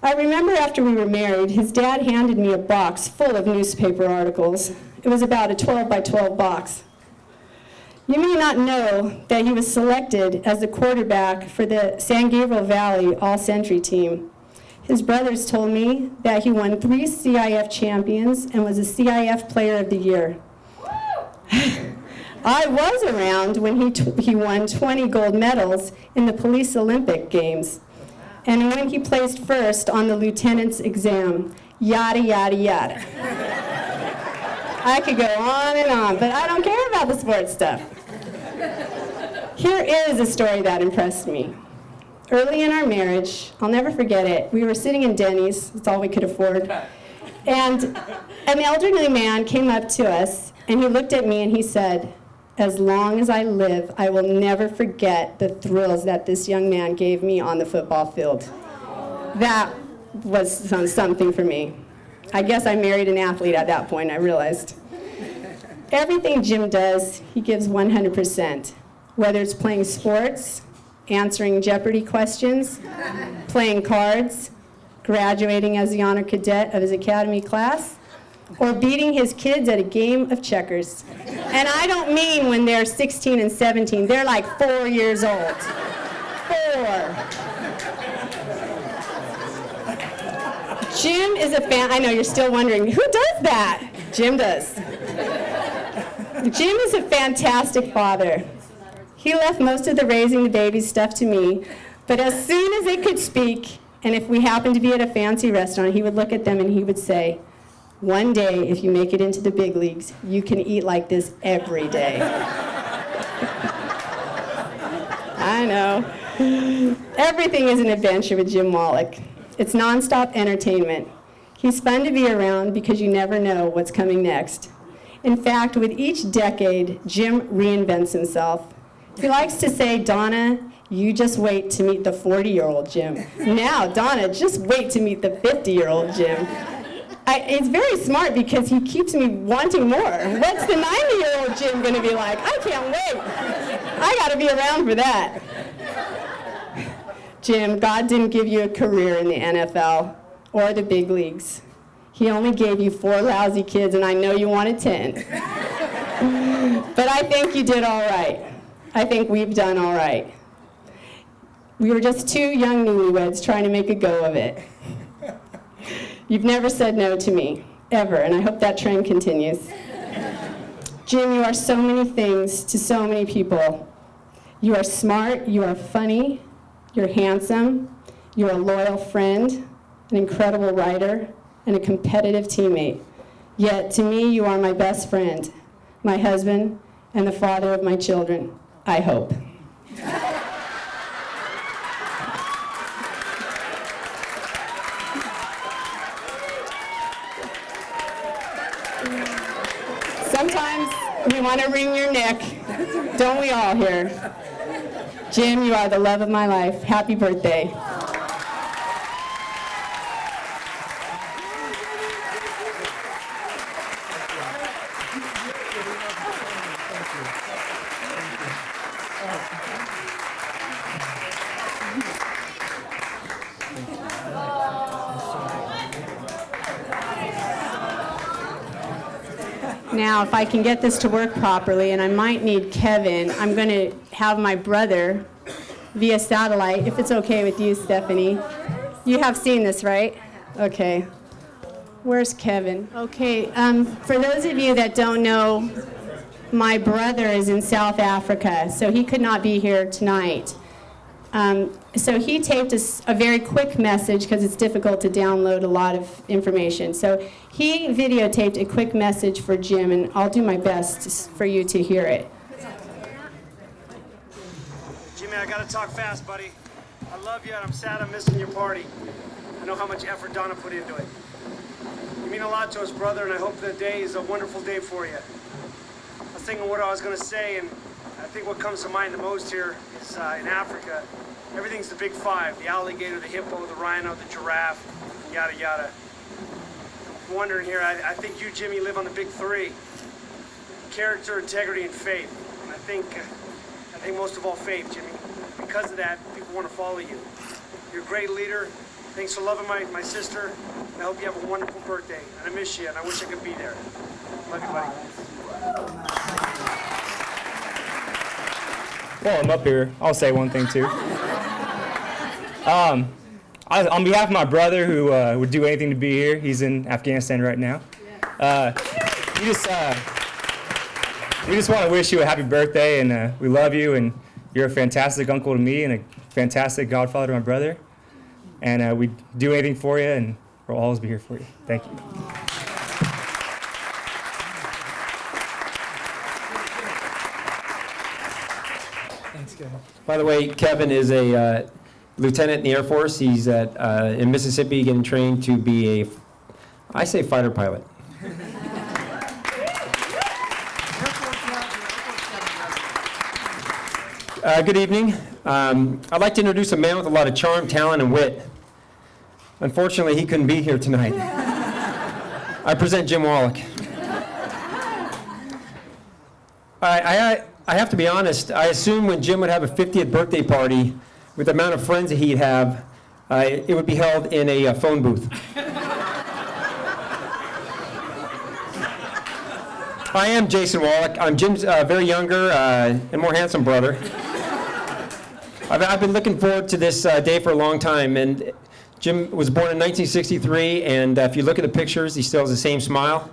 I remember after we were married, his dad handed me a box full of newspaper articles. It was about a 12 by 12 box. You may not know that he was selected as the quarterback for the San Gabriel Valley All-Century team. His brothers told me that he won 3 CIF champions and was a CIF Player of the Year. I was around when he won 20 gold medals in the police Olympic Games, and when he placed first on the lieutenant's exam, yada, yada, yada. I could go on and on, but I don't care about the sports stuff. Here is a story that impressed me. Early in our marriage, I'll never forget it, we were sitting in Denny's, that's all we could afford, and an elderly man came up to us, and he looked at me and he said, "As long as I live, I will never forget the thrills that this young man gave me on the football field." That was something for me. I guess I married an athlete at that point, I realized. Everything Jim does, he gives 100%, whether it's playing sports, answering Jeopardy questions, playing cards, graduating as the honor cadet of his academy class, or beating his kids at a game of checkers. And I don't mean when they're 16 and 17, they're like 4 years old. 4. Jim is a fan, I know you're still wondering, who does that? Jim does. Jim is a fantastic father. He left most of the raising the baby stuff to me, but as soon as it could speak, and if we happened to be at a fancy restaurant, he would look at them and he would say, "One day, if you make it into the big leagues, you can eat like this every day." I know. Everything is an adventure with Jim Wolak. It's nonstop entertainment. He's fun to be around because you never know what's coming next. In fact, with each decade, Jim reinvents himself. He likes to say, "Donna, you just wait to meet the 40-year-old Jim. Now, Donna, just wait to meet the 50-year-old Jim." It's very smart because he keeps me wanting more. What's the 90-year-old Jim going to be like? I can't wait. I got to be around for that. Jim, God didn't give you a career in the NFL or the big leagues. He only gave you 4 lousy kids, and I know you wanted 10. But I think you did all right. I think we've done all right. We were just 2 young newlyweds trying to make a go of it. You've never said no to me, ever, and I hope that trend continues. Jim, you are so many things to so many people. You are smart, you are funny, you're handsome, you're a loyal friend, an incredible writer, and a competitive teammate. Yet, to me, you are my best friend, my husband, and the father of my children, I hope. Sometimes we want to wring your neck, don't we all here? Jim, you are the love of my life. Happy birthday. Now, if I can get this to work properly, and I might need Kevin, I'm going to have my brother via satellite, if it's okay with you, Stephanie. You have seen this, right? Okay. Where's Kevin? Okay, for those of you that don't know, my brother is in South Africa, so he could not be here tonight. So he taped a very quick message because it's difficult to download a lot of information. So he videotaped a quick message for Jim, and I'll do my best for you to hear it. Jimmy, I gotta talk fast, buddy. I love you, and I'm sad I'm missing your party. I know how much effort Donna put into it. You mean a lot to us, brother, and I hope the day is a wonderful day for you. I was thinking what I was gonna say, and I think what comes to mind the most here is in Africa, everything's the big 5, the alligator, the hippo, the rhino, the giraffe, yada, yada. I'm wondering here, I think you, Jimmy, live on the big 3, character, integrity, and faith. And I think most of all faith, Jimmy. Because of that, people want to follow you. You're a great leader, Thanks for loving my sister. I hope you have a wonderful birthday. And I miss you, and I wish I could be there. Love you, buddy. Well, I'm up here. I'll say one thing too. On behalf of my brother, who would do anything to be here, he's in Afghanistan right now. We just want to wish you a happy birthday, and we love you, and you're a fantastic uncle to me and a fantastic godfather to my brother. And we'd do anything for you, and we'll always be here for you. Thank you. By the way, Kevin is a lieutenant in the Air Force. He's in Mississippi getting trained to be a, I say fighter pilot. Good evening. I'd like to introduce a man with a lot of charm, talent, and wit. Unfortunately, he couldn't be here tonight. I present Jim Wolak. I have to be honest, I assumed when Jim would have a 50th birthday party, with the amount of friends that he'd have, it would be held in a phone booth. I am Jason Wolak. I'm Jim's very younger and more handsome brother. I've been looking forward to this day for a long time, and Jim was born in 1963, and if you look at the pictures, he still has the same smile,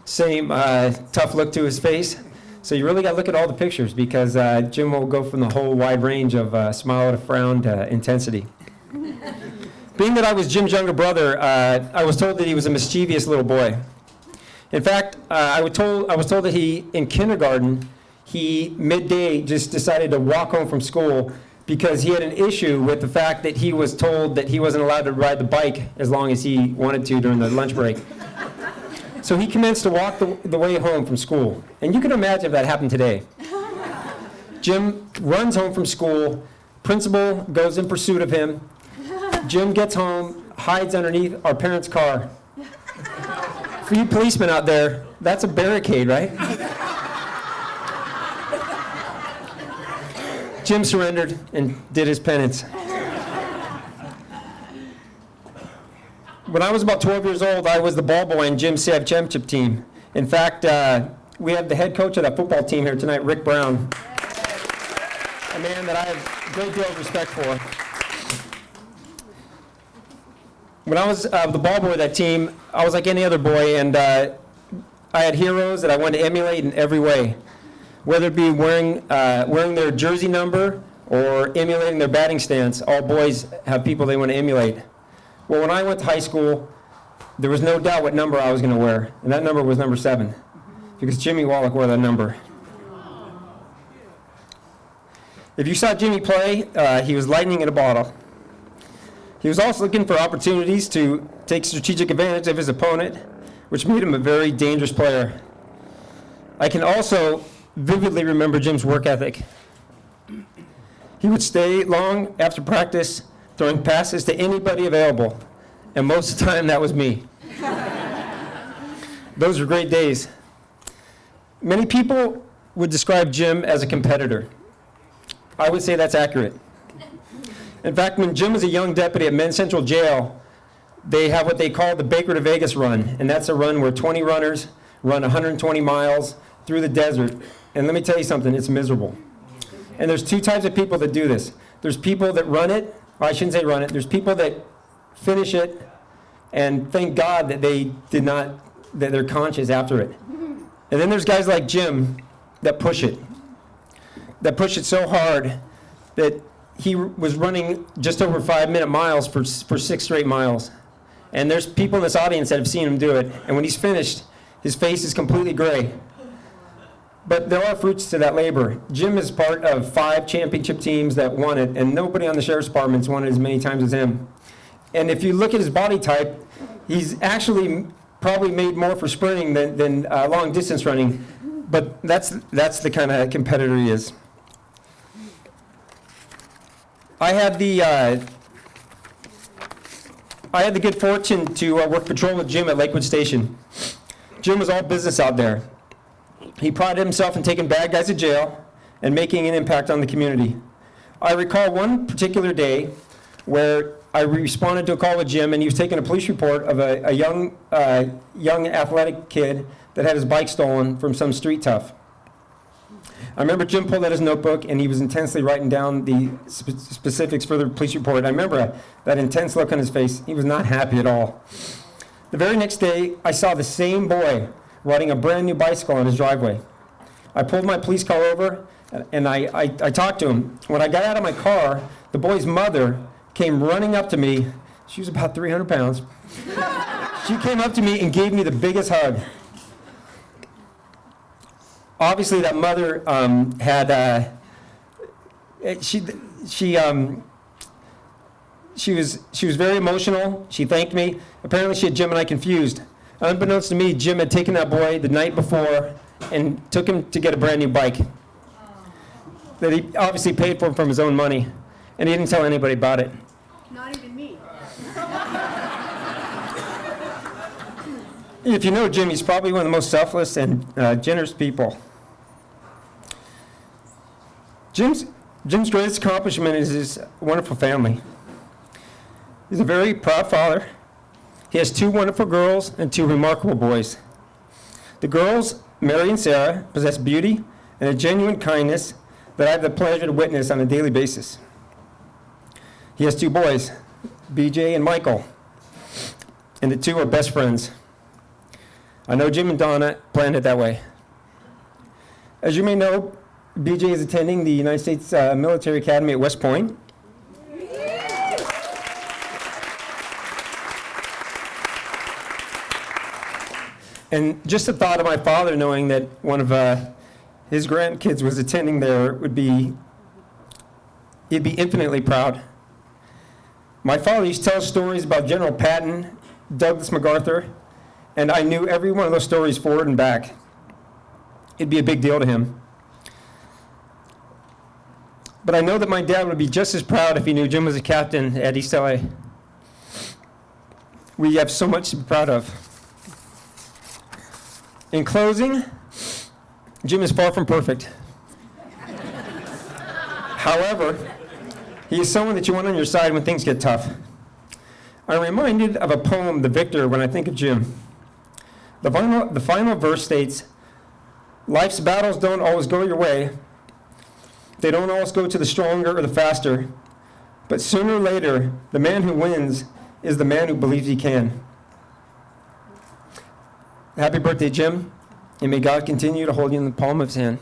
same tough look to his face. So you really got to look at all the pictures, because Jim will go from the whole wide range of smile to frown to intensity. Being that I was Jim's younger brother, I was told that he was a mischievous little boy. In fact, I was told that in kindergarten, he midday just decided to walk home from school because he had an issue with the fact that he was told that he wasn't allowed to ride the bike as long as he wanted to during the lunch break. So he commenced to walk the way home from school. And you can imagine if that happened today. Jim runs home from school, principal goes in pursuit of him. Jim gets home, hides underneath our parents' car. For you policemen out there, that's a barricade, right? Jim surrendered and did his penance. When I was about 12 years old, I was the ball boy in Jim's Sav Championship team. In fact, we have the head coach of that football team here tonight, Rick Brown, a man that I have a great deal of respect for. When I was the ball boy of that team, I was like any other boy, and I had heroes that I wanted to emulate in every way, whether it be wearing their jersey number or emulating their batting stance. All boys have people they want to emulate. Well, when I went to high school, there was no doubt what number I was going to wear, and that number was number 7, because Jimmy Wolak wore that number. If you saw Jimmy play, he was lightning in a bottle. He was also looking for opportunities to take strategic advantage of his opponent, which made him a very dangerous player. I can also vividly remember Jim's work ethic. He would stay long after practice, throwing passes to anybody available, and most of the time that was me. Those were great days. Many people would describe Jim as a competitor. I would say that's accurate. In fact, when Jim was a young deputy at Men's Central Jail, they have what they call the Baker to Vegas run, and that's a run where 20 runners run 120 miles through the desert. And let me tell you something, it's miserable. And there's 2 types of people that do this. There's people that run it, or I shouldn't say run it, there's people that finish it and thank God that that they're conscious after it. And then there's guys like Jim that push it so hard that he was running just over 5-minute miles for 6 straight miles. And there's people in this audience that have seen him do it. And when he's finished, his face is completely gray. But there are fruits to that labor. Jim is part of 5 championship teams that won it, and nobody on the sheriff's department's won it as many times as him. And if you look at his body type, he's actually probably made more for sprinting than long distance running. But that's the kind of competitor he is. I had the good fortune to work patrol with Jim at Lakewood Station. Jim was all business out there. He prided himself in taking bad guys to jail and making an impact on the community. I recall one particular day where I responded to a call with Jim, and he was taking a police report of a young athletic kid that had his bike stolen from some street tough. I remember Jim pulled out his notebook, and he was intensely writing down the specifics for the police report. I remember that intense look on his face. He was not happy at all. The very next day, I saw the same boy riding a brand new bicycle on his driveway. I pulled my police car over, and I talked to him. When I got out of my car, the boy's mother came running up to me. She was about 300 pounds. She came up to me and gave me the biggest hug. Obviously, that mother she was very emotional. She thanked me. Apparently, she had Jim and I confused. Unbeknownst to me, Jim had taken that boy the night before and took him to get a brand new bike that he obviously paid for from his own money, and he didn't tell anybody about it. Not even me. If you know Jim, he's probably one of the most selfless and generous people. Jim's greatest accomplishment is his wonderful family. He's a very proud father. He has 2 wonderful girls and 2 remarkable boys. The girls, Mary and Sarah, possess beauty and a genuine kindness that I have the pleasure to witness on a daily basis. He has 2 boys, BJ and Michael, and the 2 are best friends. I know Jim and Donna planned it that way. As you may know, BJ is attending the United States Military Academy at West Point. And just the thought of my father knowing that one of his grandkids was attending there he'd be infinitely proud. My father used to tell stories about General Patton, Douglas MacArthur, and I knew every one of those stories forward and back. It'd be a big deal to him. But I know that my dad would be just as proud if he knew Jim was a captain at East LA. We have so much to be proud of. In closing, Jim is far from perfect. However, he is someone that you want on your side when things get tough. I'm reminded of a poem, The Victor, when I think of Jim. The final verse states, "Life's battles don't always go your way. They don't always go to the stronger or the faster. But sooner or later, the man who wins is the man who believes he can." Happy birthday, Jim, and may God continue to hold you in the palm of his hand.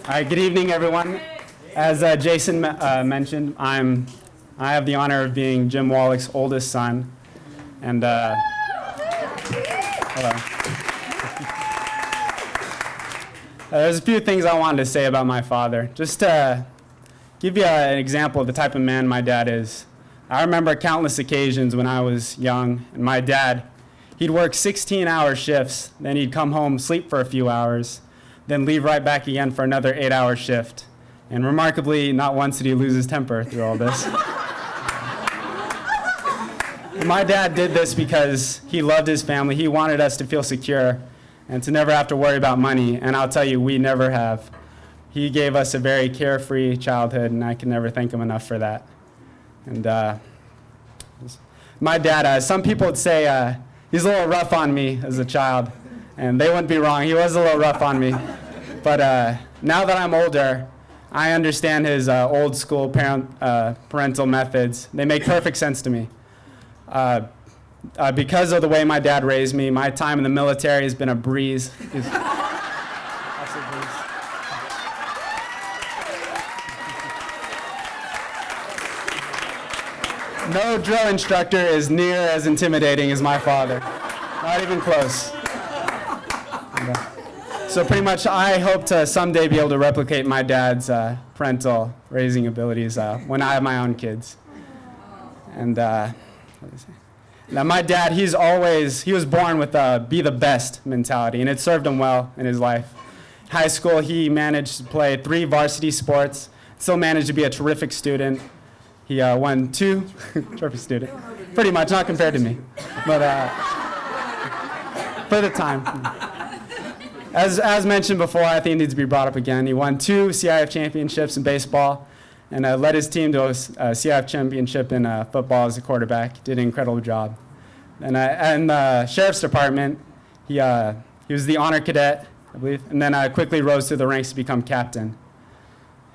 All right, good evening, everyone. As Jason mentioned, I have the honor of being Jim Wolak's oldest son, and hello. There's a few things I wanted to say about my father. Just to give you an example of the type of man my dad is. I remember countless occasions when I was young, and my dad, he'd work 16-hour shifts, then he'd come home, sleep for a few hours, then leave right back again for another 8-hour shift. And remarkably, not once did he lose his temper through all this. My dad did this because he loved his family. He wanted us to feel secure and to never have to worry about money. And I'll tell you, we never have. He gave us a very carefree childhood, and I can never thank him enough for that. And my dad, some people would say he's a little rough on me as a child. And they wouldn't be wrong. He was a little rough on me. But now that I'm older, I understand his old school parental methods. They make perfect sense to me. Because of the way my dad raised me, my time in the military has been a breeze. No drill instructor is near as intimidating as my father. Not even close. So pretty much I hope to someday be able to replicate my dad's parental raising abilities when I have my own kids. And now my dad, he was born with a be the best mentality, and it served him well in his life. High school, he managed to play 3 varsity sports, still managed to be a terrific student. He won 2 trophy student, pretty much, not compared to me, but for the time. As mentioned before, I think it needs to be brought up again. He won 2 CIF championships in baseball and led his team to a CIF championship in football as a quarterback. Did an incredible job. And the sheriff's department, he was the honor cadet, I believe, and then quickly rose through the ranks to become captain.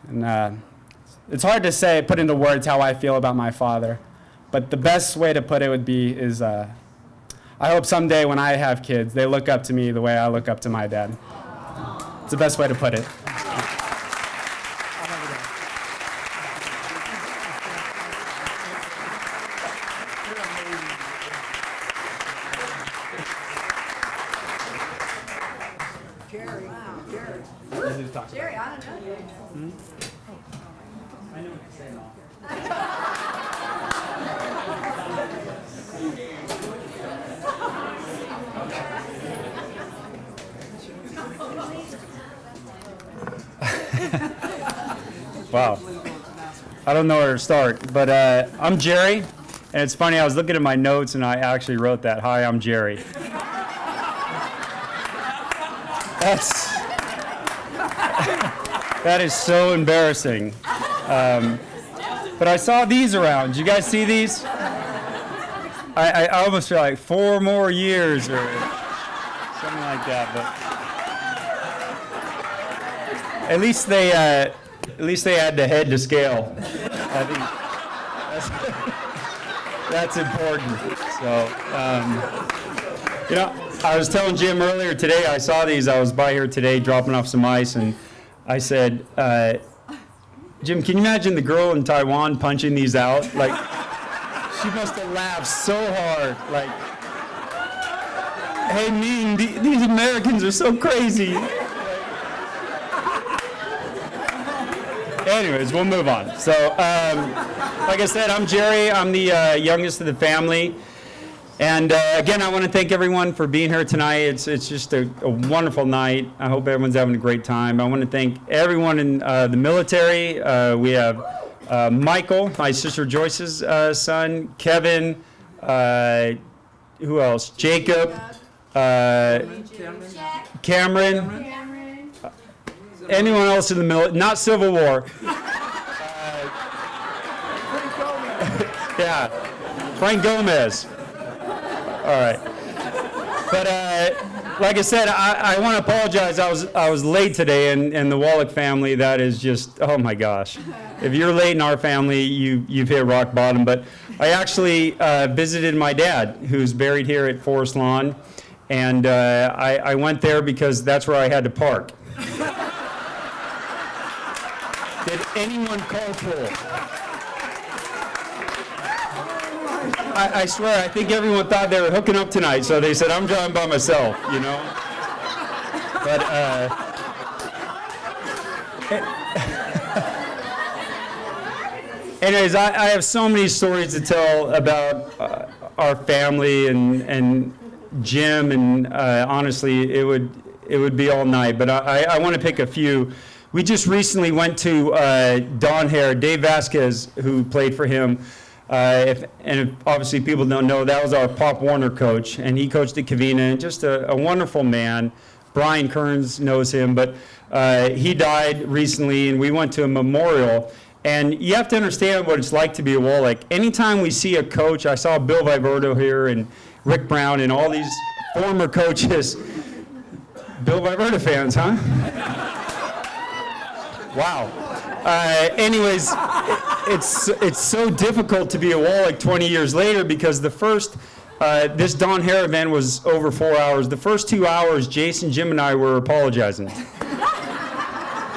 And it's hard to say, put into words how I feel about my father, but the best way to put it would be is I hope someday when I have kids, they look up to me the way I look up to my dad. It's the best way to put it. Jerry, I don't know. I know what to say now. Wow. I don't know where to start, but I'm Jerry, and it's funny, I was looking at my notes and I actually wrote that. Hi, I'm Jerry. That is so embarrassing. But I saw these around. Did you guys see these? I almost feel like 4 more years or something like that. But at least they had the head to scale. I think that's important. So, I was telling Jim earlier today, I saw these. I was by here today dropping off some ice, and I said, Jim, can you imagine the girl in Taiwan punching these out? Like, she must have laughed so hard. Like, hey, Ming, these Americans are so crazy. Anyways, we'll move on. So, like I said, I'm Jerry. I'm the youngest of the family. And again, I want to thank everyone for being here tonight. It's just a wonderful night. I hope everyone's having a great time. I want to thank everyone in the military. We have Michael, my sister Joyce's son, Kevin, who else? Jacob, Cameron. Anyone else in the military? Not Civil War. Yeah, Frank Gomez. All right. But like I said, I want to apologize. I was late today, and the Wolak family, that is just, oh my gosh. If you're late in our family, you've hit rock bottom. But I actually visited my dad, who's buried here at Forest Lawn, and I went there because that's where I had to park. Did anyone carpool? I swear, I think everyone thought they were hooking up tonight, so they said, I'm driving by myself, you know? But, anyways, I have so many stories to tell about our family and Jim, and honestly, it would be all night, but I want to pick a few. We just recently went to Don Hare, Dave Vasquez, who played for him. If obviously people don't know, that was our Pop Warner coach, and he coached at Covina, and just a wonderful man. Brian Kearns knows him, but he died recently, and we went to a memorial. And you have to understand what it's like to be a Wolak. Anytime we see a coach, I saw Bill Viverto here, and Rick Brown, and all these former coaches. Bill Viverto fans, huh? Wow. Anyways, it's so difficult to be a Wolak 20 years later because the first, this Don Hare event was over 4 hours. The first 2 hours, Jason, Jim, and I were apologizing.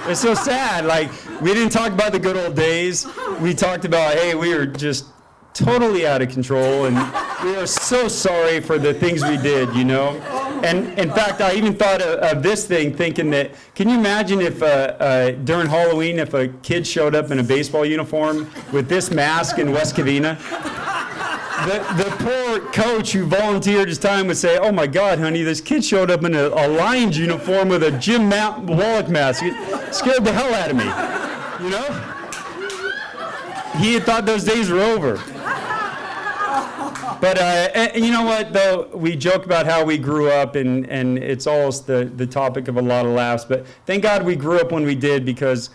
It's so sad. Like, we didn't talk about the good old days. We talked about, hey, we were just totally out of control, and we are so sorry for the things we did, you know? And in fact, I even thought of this thing, thinking that, can you imagine if during Halloween, if a kid showed up in a baseball uniform with this mask in West Covina? The poor coach who volunteered his time would say, oh my God, honey, this kid showed up in a Lions uniform with a Jim Wolak mask. It scared the hell out of me, you know? he had thought those days were over. But and you know what, though? We joke about how we grew up, and it's almost the topic of a lot of laughs. But thank God we grew up when we did, because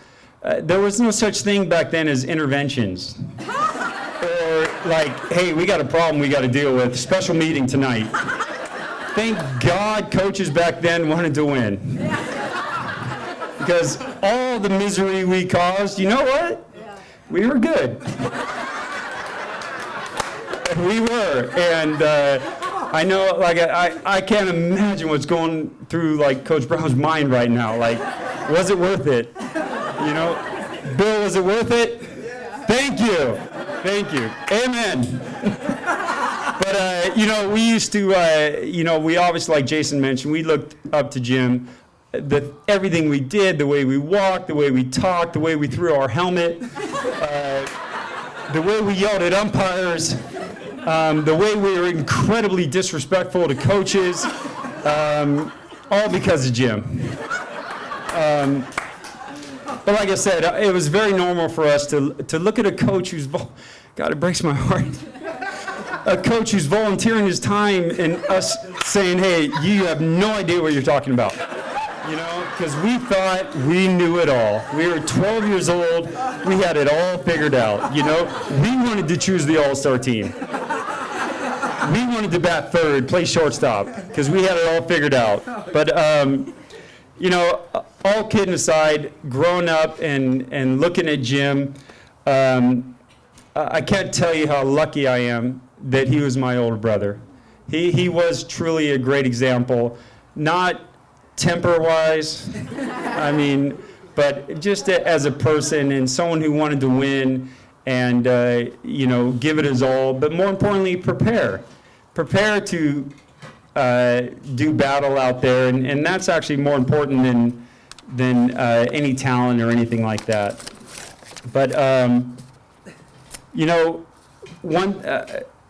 there was no such thing back then as interventions. Or like, hey, we got a problem we got to deal with, special meeting tonight. Thank God coaches back then wanted to win. Because all the misery we caused, you know what? We were good. We were, and I know, like, I can't imagine what's going through, like, Coach Brown's mind right now. Like, was it worth it? You know, Bill, was it worth it? Thank you, amen. But you know, we used to, you know, we obviously, like Jason mentioned, we looked up to Jim. Everything we did, the way we walked, the way we talked, the way we threw our helmet, the way we yelled at umpires. The way we were incredibly disrespectful to coaches, all because of Jim. But like I said, it was very normal for us to look at a coach who's, God, it breaks my heart. A coach who's volunteering his time and us saying, hey, you have no idea what you're talking about. You know, because we thought we knew it all. We were 12 years old. We had it all figured out. You know, we wanted to choose the all-star team. We wanted to bat third, play shortstop, because we had it all figured out. But, you know, all kidding aside, growing up and looking at Jim, I can't tell you how lucky I am that he was my older brother. He was truly a great example, not temper-wise, I mean, but just as a person and someone who wanted to win and, you know, give it his all, but more importantly, prepare to do battle out there, and that's actually more important than any talent or anything like that. But, you know,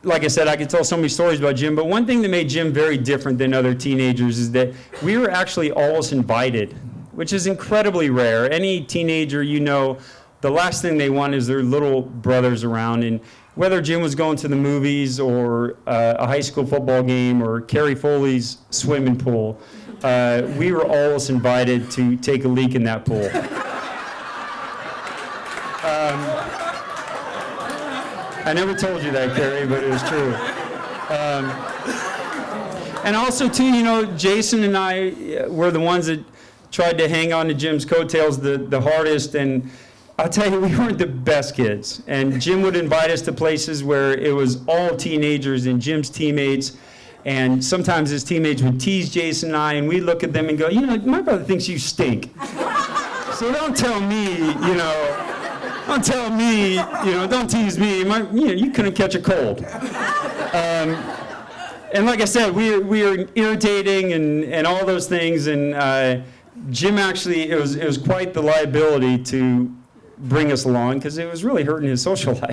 like I said, I could tell so many stories about Jim, but one thing that made Jim very different than other teenagers is that we were actually always invited, which is incredibly rare. Any teenager, you know, the last thing they want is their little brothers around, and whether Jim was going to the movies or a high school football game or Carrie Foley's swimming pool, we were always invited to take a leak in that pool. I never told you that, Carrie, but it was true. And also, too, you know, Jason and I were the ones that tried to hang on to Jim's coattails the hardest, and I'll tell you, we weren't the best kids. And Jim would invite us to places where it was all teenagers and Jim's teammates, and sometimes his teammates would tease Jason and I, and we'd look at them and go, you know, my brother thinks you stink. So don't tell me, you know, don't tease me. You know, you couldn't catch a cold. And like I said, we were irritating and all those things. And Jim actually, it was quite the liability to bring us along because it was really hurting his social life.